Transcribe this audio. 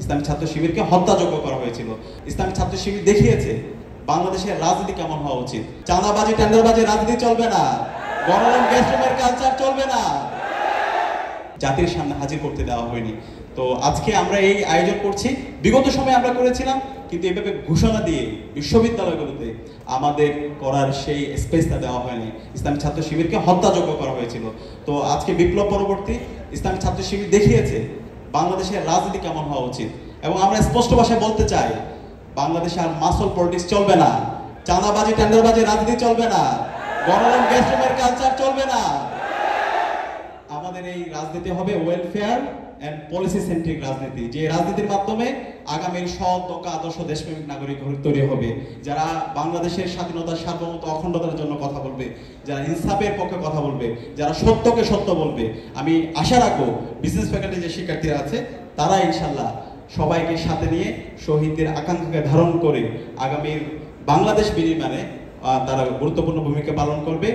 ইসলামী ছাত্র শিবিরকে হত্যাযোগ্য করা হয়েছিল। ইসলামী ছাত্র শিবির দেখিয়েছে বাংলাদেশের রাজনীতি কেমন হওয়া উচিত। চাঁদাবাজি টেন্ডারবাজি রাজনীতি চলবে না, গণরম গ্যাসরুমের কালচার চলবে না। জাতির সামনে হাজির করতে দেওয়া হয়নি। তো আজকে আমরা এই আয়োজন করছি, বিগত সময়ে আমরা করেছিলাম, কিন্তু এভাবে ঘোষণা দিয়ে বিশ্ববিদ্যালয়গুলোতে আমাদের করার সেই স্পেসটা দেওয়া হয়নি। ইসলামী ছাত্র শিবিরকে হত্যাযোগ্য করা হয়েছিল। তো আজকে বিপ্লব পরবর্তী ইসলামী ছাত্র শিবির দেখিয়েছে বাংলাদেশের রাজনীতি কেমন হওয়া উচিত। এবং আমরা স্পষ্ট ভাষায় বলতে চাই, বাংলাদেশে আর মাসল পলিটিক্স চলবে না, চাঁদাবাজি টেন্ডারবাজি রাজনীতি চলবে না, গণরম গ্যাসরুমের কালচার চলবে না। আমাদের এই রাজনীতি হবে ওয়েলফেয়ার এন্ড পলিসি সেন্ট্রিক রাজনীতি, যে রাজনীতির মাধ্যমে আগামীর সৎ দক্ষ আদর্শ দেশপ্রেমিক নাগরিক তৈরি হবে, যারা বাংলাদেশের স্বাধীনতা সার্বভৌমত্ব অখণ্ডতার জন্য কথা বলবে, যারা ইনসাফের পক্ষে কথা বলবে, যারা সত্যকে সত্য বলবে। আমি আশা রাখবো বিজনেস ফ্যাকাল্টি যে শিক্ষার্থীরা আছে তারা ইনশাল্লাহ সবাইকে সাথে নিয়ে শহীদদের আকাঙ্ক্ষাকে ধারণ করে আগামীর বাংলাদেশ বিনির্মাণে তারা গুরুত্বপূর্ণ ভূমিকা পালন করবে।